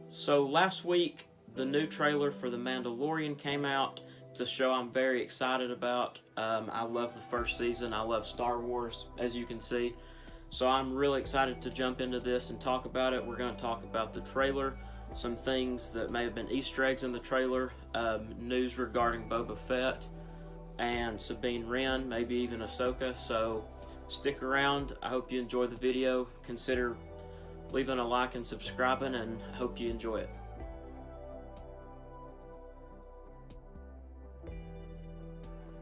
So last week, the new trailer for The Mandalorian came out. It's a show I'm very excited about. I love the first season. I love Star Wars, as you can see. So I'm really excited to jump into this and talk about it. We're going to talk about the trailer, some things that may have been Easter eggs in the trailer, news regarding Boba Fett and Sabine Wren, maybe even Ahsoka. So stick around. I hope you enjoy the video. Consider leaving a like and subscribing, and hope you enjoy it.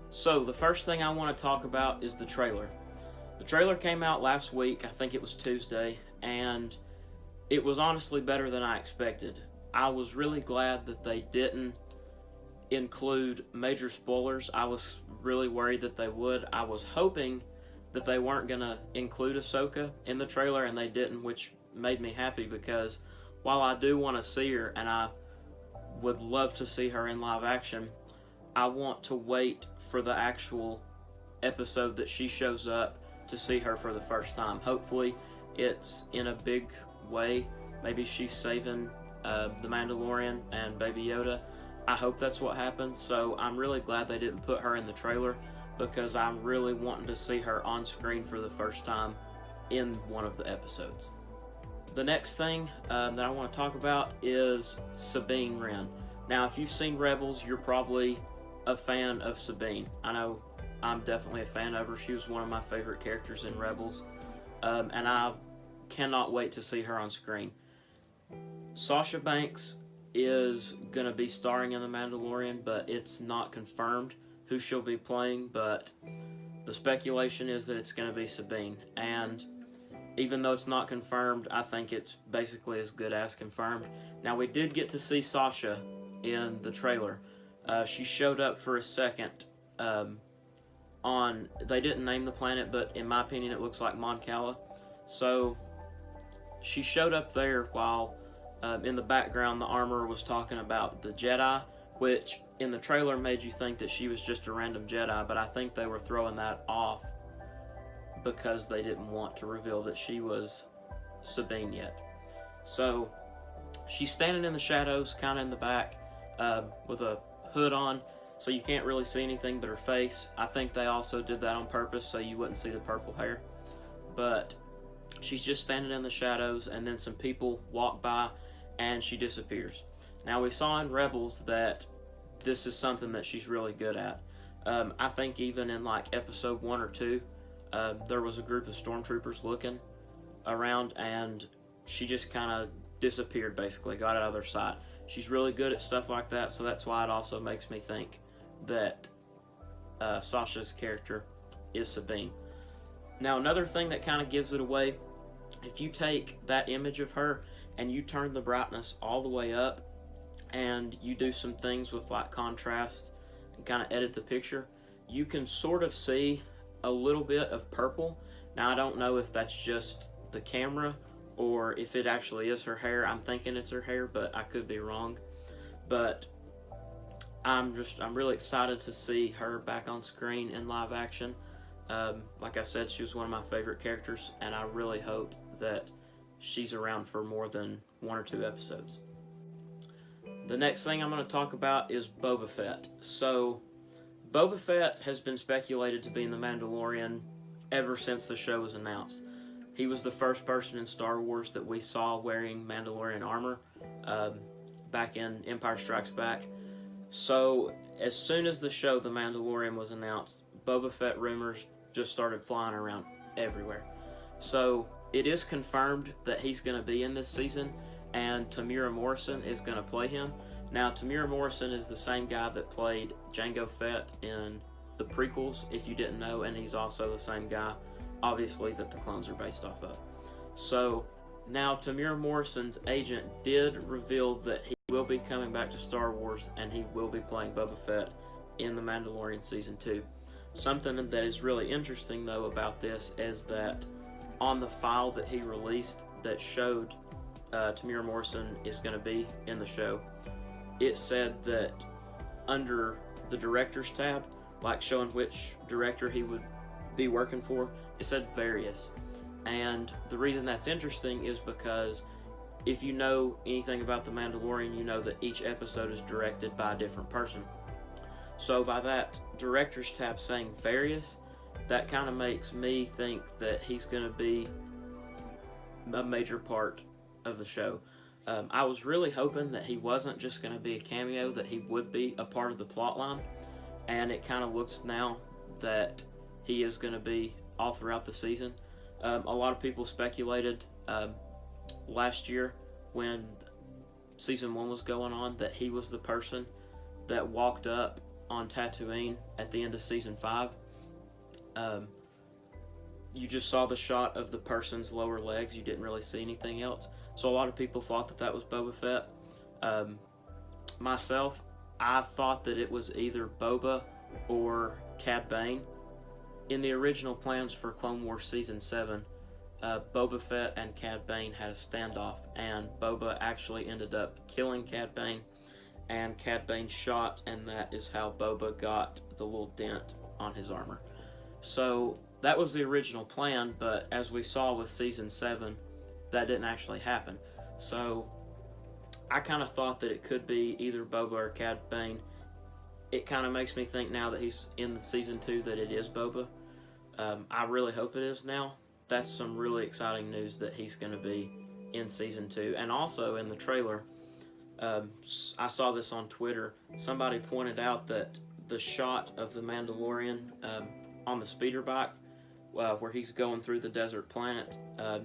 So the first thing I want to talk about is the trailer. The trailer came out last week, I think it was Tuesday, and it was honestly better than I expected. I was really glad that they didn't include major spoilers. I was really worried that they would. I was hoping that they weren't going to include Ahsoka in the trailer, and they didn't, which made me happy, because while I do want to see her and I would love to see her in live action, I want to wait for the actual episode that she shows up to see her for the first time. Hopefully it's in a big way. Maybe she's saving the Mandalorian and Baby Yoda. I hope that's what happens. So I'm really glad they didn't put her in the trailer, because I'm really wanting to see her on screen for the first time in one of the episodes. The next thing that I want to talk about is Sabine Wren. Now, if you've seen Rebels, you're probably a fan of Sabine. I know I'm definitely a fan of her. She was one of my favorite characters in Rebels, and I cannot wait to see her on screen. Sasha Banks is going to be starring in The Mandalorian, but it's not confirmed who she'll be playing, but the speculation is that it's going to be Sabine, and even though it's not confirmed, I think it's basically as good as confirmed. Now, we did get to see Sasha in the trailer. She showed up for a second on, they didn't name the planet, but in my opinion it looks like Mon Cala. So she showed up there while in the background the armorer was talking about the Jedi, which in the trailer made you think that she was just a random Jedi, but I think they were throwing that off because they didn't want to reveal that she was Sabine yet. So she's standing in the shadows, kind of in the back, with a hood on, so you can't really see anything but her face. I think they also did that on purpose so you wouldn't see the purple hair. But she's just standing in the shadows, and then some people walk by and she disappears. Now, we saw in Rebels that this is something that she's really good at. I think even in like episode 1 or 2, there was a group of stormtroopers looking around, and she just kind of disappeared, basically, got out of their sight. She's really good at stuff like that, so that's why it also makes me think that Sasha's character is Sabine. Now, another thing that kind of gives it away, if you take that image of her and you turn the brightness all the way up and you do some things with like contrast and kind of edit the picture, you can sort of see a little bit of purple. Now, I don't know if that's just the camera or if it actually is her hair. I'm thinking it's her hair, but I could be wrong. But I'm really excited to see her back on screen in live action. Like I said, she was one of my favorite characters, and I really hope that she's around for more than 1 or 2 episodes. The next thing I'm going to talk about is Boba Fett. So, Boba Fett has been speculated to be in The Mandalorian ever since the show was announced. He was the first person in Star Wars that we saw wearing Mandalorian armor back in Empire Strikes Back. So as soon as the show The Mandalorian was announced, Boba Fett rumors just started flying around everywhere. So it is confirmed that he's going to be in this season, and Temuera Morrison is going to play him. Now, Temuera Morrison is the same guy that played Jango Fett in the prequels, if you didn't know, and he's also the same guy, obviously, that the clones are based off of. So, now Temuera Morrison's agent did reveal that he will be coming back to Star Wars, and he will be playing Boba Fett in The Mandalorian Season 2. Something that is really interesting, though, about this is that on the file that he released that showed Temuera Morrison is going to be in the show, it said that under the director's tab, like showing which director he would be working for, it said various. And the reason that's interesting is because if you know anything about The Mandalorian, you know that each episode is directed by a different person. So by that director's tab saying various, that kind of makes me think that he's going to be a major part of the show. I was really hoping that he wasn't just going to be a cameo, that he would be a part of the plot line, and it kind of looks now that he is going to be all throughout the season. A lot of people speculated last year when season 1 was going on that he was the person that walked up on Tatooine at the end of season 5. You just saw the shot of the person's lower legs. You didn't really see anything else. So a lot of people thought that that was Boba Fett. Myself, I thought that it was either Boba or Cad Bane. In the original plans for Clone Wars Season 7, Boba Fett and Cad Bane had a standoff, and Boba actually ended up killing Cad Bane, and Cad Bane shot, and that is how Boba got the little dent on his armor. So that was the original plan, but as we saw with Season 7, that didn't actually happen. So I kind of thought that it could be either Boba or Cad Bane. It kind of makes me think now that he's in Season 2 that it is Boba. I really hope it is now. That's some really exciting news that he's going to be in Season 2. And also in the trailer, I saw this on Twitter. Somebody pointed out that the shot of the Mandalorian on the speeder bike, where he's going through the desert planet,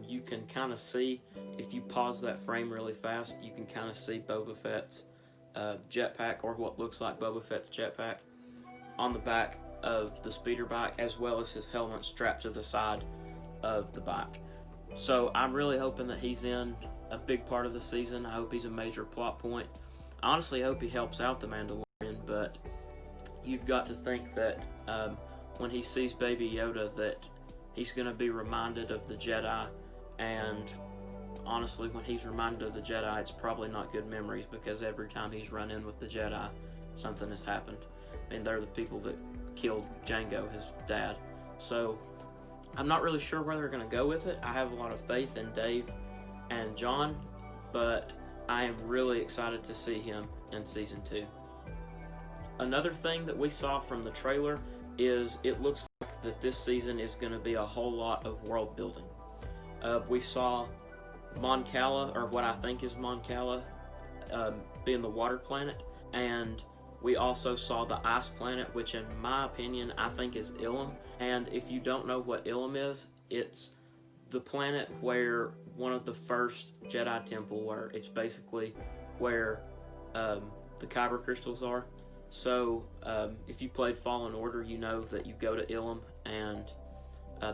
you can kind of see, if you pause that frame really fast, you can kind of see Boba Fett's jetpack, or what looks like Boba Fett's jetpack, on the back of the speeder bike, as well as his helmet strapped to the side of the bike. So I'm really hoping that he's in a big part of the season. I hope he's a major plot point. I honestly hope he helps out the Mandalorian, but you've got to think that when he sees Baby Yoda, that he's going to be reminded of the Jedi, and honestly, when he's reminded of the Jedi, it's probably not good memories, because every time he's run in with the Jedi, something has happened. I mean, they're the people that killed Jango, his dad. So I'm not really sure where they're going to go with it. I have a lot of faith in Dave and John, but I am really excited to see him in Season 2. Another thing that we saw from the trailer is it looks like that this season is going to be a whole lot of world building. We saw Mon Cala, or what I think is Mon Cala, being the water planet, and we also saw the ice planet, which in my opinion I think is Ilum. And if you don't know what Ilum is, it's the planet where one of the first Jedi temple were. It's basically where the Kyber crystals are. So if you played Fallen Order, you know that you go to Ilum, and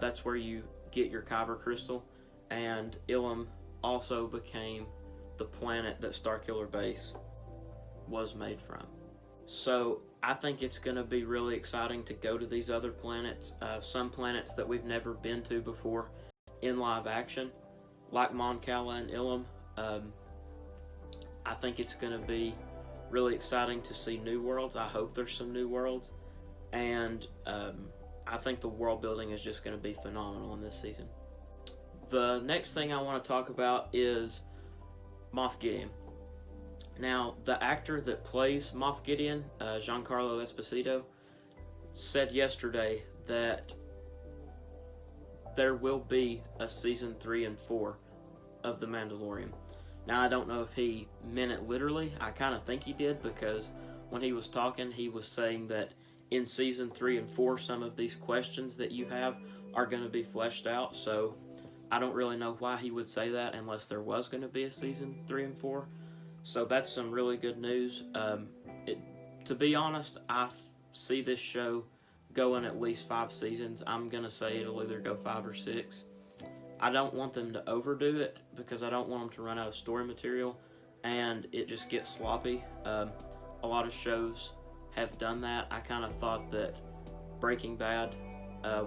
that's where you get your Kyber crystal. And Ilum also became the planet that Starkiller Base was made from. So I think it's going to be really exciting to go to these other planets, some planets that we've never been to before in live action, like Mon Cala and Ilum. I think it's going to be really exciting to see new worlds. I hope there's some new worlds, and I think the world building is just going to be phenomenal in this season. The next thing I want to talk about is Moff Gideon. Now, the actor that plays Moff Gideon, Giancarlo Esposito, said yesterday that there will be a Season 3 and 4 of The Mandalorian. Now, I don't know if he meant it literally. I kind of think he did, because when he was talking, he was saying that in Season 3 and 4, some of these questions that you have are going to be fleshed out. So I don't really know why he would say that unless there was going to be a Season 3 and 4. So that's some really good news. To be honest, I see this show going at least 5 seasons. I'm going to say it'll either go 5 or 6. I don't want them to overdo it, because I don't want them to run out of story material and it just gets sloppy. A lot of shows have done that. I kind of thought that Breaking Bad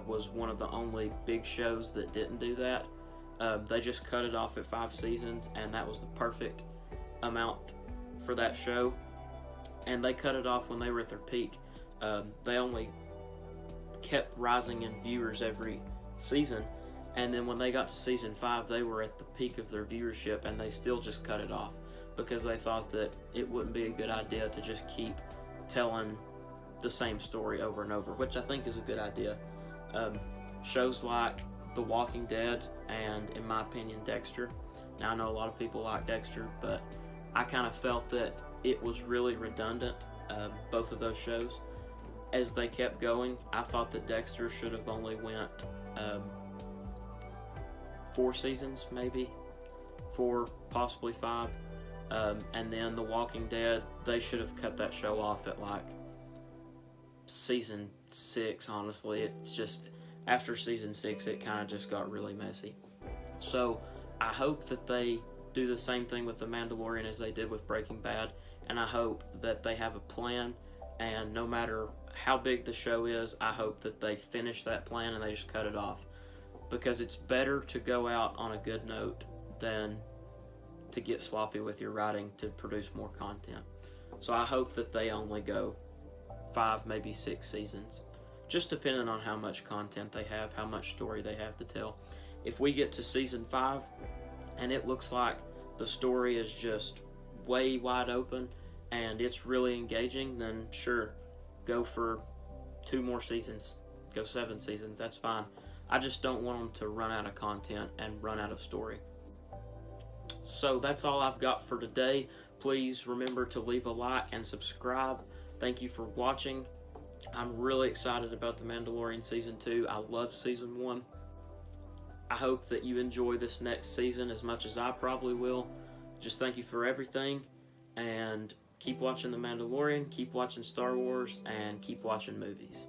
was one of the only big shows that didn't do that. They just cut it off at 5 seasons, and that was the perfect amount for that show, and they cut it off when they were at their peak. They only kept rising in viewers every season, And then when they got to season 5, they were at the peak of their viewership, and they still just cut it off because they thought that it wouldn't be a good idea to just keep telling the same story over and over, which I think is a good idea. Shows like The Walking Dead and, in my opinion, Dexter. Now, I know a lot of people like Dexter, but I kind of felt that it was really redundant, both of those shows. As they kept going, I thought that Dexter should have only went 4 seasons, maybe 4, possibly 5, and then The Walking Dead, they should have cut that show off at like season 6. Honestly, it's just after season 6 it kind of just got really messy. So I hope that they do the same thing with The Mandalorian as they did with Breaking Bad, and I hope that they have a plan, and no matter how big the show is, I hope that they finish that plan and they just cut it off. Because it's better to go out on a good note than to get sloppy with your writing to produce more content. So I hope that they only go 5, maybe 6 seasons, just depending on how much content they have, how much story they have to tell. If we get to season 5 and it looks like the story is just way wide open and it's really engaging, then sure, go for 2 more seasons, go 7 seasons, that's fine. I just don't want them to run out of content and run out of story. So that's all I've got for today. Please remember to leave a like and subscribe. Thank you for watching. I'm really excited about The Mandalorian Season 2. I love Season 1. I hope that you enjoy this next season as much as I probably will. Just thank you for everything, and keep watching The Mandalorian, keep watching Star Wars, and keep watching movies.